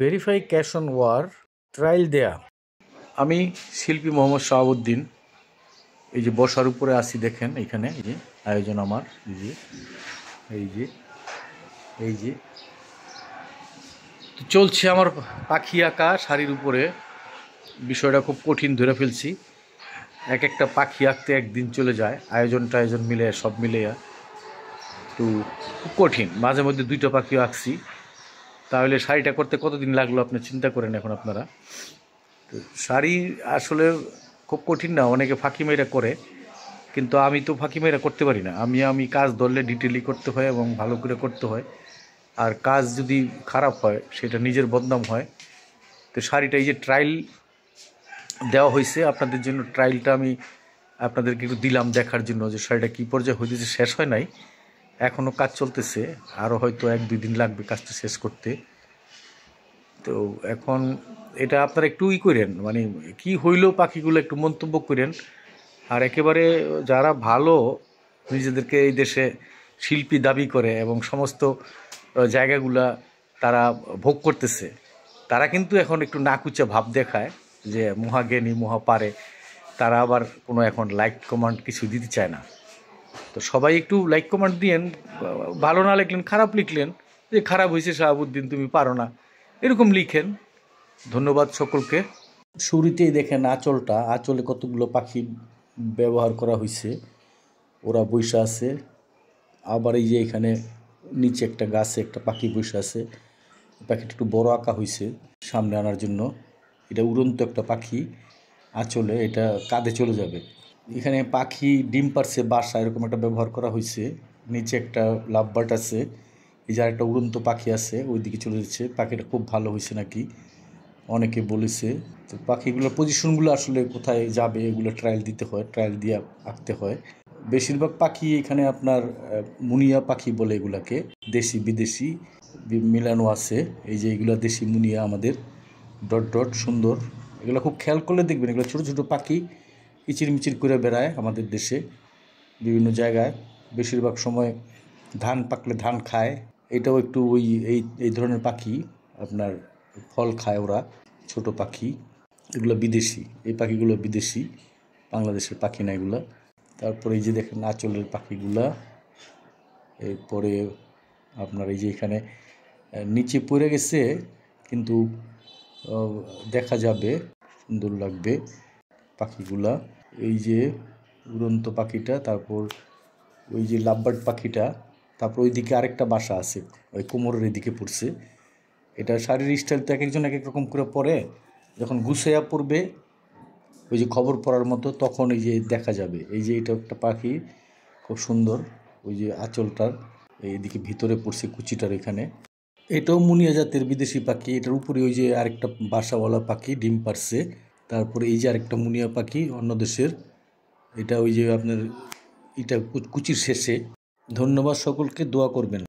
Verify cash on war trial দেয়া। আমি শিল্পী মোহাম্মদ শাহাবুদ্দিন। এই যে বসার উপরে আসি দেখেন, এখানে এই যে আয়োজন আমার, এই যে এই যে এই যে তো চলছে আমার পাখি আঁকা শাড়ির উপরে। বিষয়টা খুব কঠিন ধরে ফেলছি। এক একটা পাখি আঁকতে একদিন চলে যায়, আয়োজন মিলে সব মিলে তো খুব কঠিন। মাঝে মধ্যে দুইটা পাখিও আঁকছি। তাহলে শাড়িটা করতে কতদিন লাগলো আপনি চিন্তা করেন এখন আপনারা। তো শাড়ি আসলে খুব কঠিন না, অনেকে ফাঁকি মেয়েরা করে, কিন্তু আমি তো ফাঁকি মেয়েরা করতে পারি না। আমি কাজ ধরলে ডিটেলি করতে হয় এবং ভালো করে করতে হয়। আর কাজ যদি খারাপ হয় সেটা নিজের বদনাম হয়। তো শাড়িটা এই যে ট্রায়াল দেওয়া হয়েছে আপনাদের জন্য, ট্রায়ালটা আমি আপনাদেরকে একটু দিলাম দেখার জন্য যে শাড়িটা কী পর্যায়ে হইতেছে। শেষ হয় নাই, এখনও কাজ চলতেছে, আরও হয়তো 1-2 দিন লাগবে কাজটা শেষ করতে। তো এখন এটা আপনারা একটু করেন, মানে কি হইলো পাখিগুলো একটু মন্তব্য করেন। আর একেবারে যারা ভালো নিজেদেরকে এই দেশে শিল্পী দাবি করে এবং সমস্ত জায়গাগুলা তারা ভোগ করতেছে, তারা কিন্তু এখন একটু নাকুচা ভাব দেখায় যে মহাজ্ঞানী মহা পারে। তারা আবার কোনো এখন লাইক কমেন্ট কিছু দিতে চায় না। তো সবাই একটু লাইক কমেন্ট দিয়েন, ভালো না লিখলেন, খারাপ লিখলেন যে খারাপ হয়েছে শাহাবুদ্দিন তুমি পারো না, এরকম লিখেন। ধন্যবাদ সকলকে। শুরুতেই দেখেন আঁচলে কতগুলো পাখি ব্যবহার করা হয়েছে, ওরা বৈশা আছে। আবার এই যে এখানে নিচে একটা গাছে একটা পাখি বৈশা আছে, পাখিটা একটু বড় আঁকা হয়েছে সামনে আনার জন্য। এটা উড়ন্ত একটা পাখি, আঁচলে এটা কাঁধে চলে যাবে। এখানে পাখি ডিম পারছে বাসা, এরকম একটা ব্যবহার করা হয়েছে। নিচে একটা লাভবার্ড আছে, এই যে একটা উড়ন্ত পাখি আছে ওইদিকে চলে যাচ্ছে। পাখিটা খুব ভালো হয়েছে নাকি অনেকে বলেছে। তো পাখিগুলোর পজিশনগুলো আসলে কোথায় যাবে এগুলো ট্রায়াল দিতে হয়, ট্রায়াল দিয়ে আঁকতে হয়। বেশিরভাগ পাখি এখানে আপনার মুনিয়া পাখি বলে এগুলাকে, দেশি বিদেশি মিলানো আছে। এই যে এগুলো দেশি মুনিয়া আমাদের, ডট ডট সুন্দর। এগুলো খুব খেয়াল করলে দেখবেন এগুলো ছোটো ছোটো পাখি কিচিরমিচির করে বেড়ায় আমাদের দেশে বিভিন্ন জায়গায়। বেশিরভাগ সময় ধান পাকলে ধান খায়। এটাও একটু এই ধরনের পাখি, আপনার ফল খায় ওরা, ছোট পাখি। এগুলো বিদেশি, এই পাখিগুলো বিদেশি, বাংলাদেশের পাখি না এগুলো। তারপরে এই যে দেখেন আঁচলের পাখিগুলা। এরপরে আপনার এই যে এখানে নিচে পড়ে গেছে, কিন্তু দেখা যাবে, সুন্দর লাগবে পাখিগুলা। এই যে উড়ন্ত পাখিটা, তারপর ওই যে লাভবার্ড পাখিটা, তারপর ওইদিকে আরেকটা বাসা আছে ওই কোমরের এদিকে পড়ছে। এটা শাড়ির স্টাইল তো এক একজন এক এক রকম করে পরে, যখন গুছাইয়া পড়বে ওই যে খবর পড়ার মতো, তখন এই যে দেখা যাবে। এই যে এটা একটা পাখি খুব সুন্দর, ওই যে আঁচলটার এইদিকে ভিতরে পড়ছে কুচিটার এখানে। এটাও মুনিয়া জাতের বিদেশি পাখি। এটার উপরে ওই যে আরেকটা বাসাওয়ালা পাখি ডিম পারছে। তারপরে এই যে আরেকটা মুনিয়া পাখি অন্য দেশের, এটা ওই যে আপনার এটা কুচির শেষে। ধন্যবাদ সকলকে, দোয়া করবেন।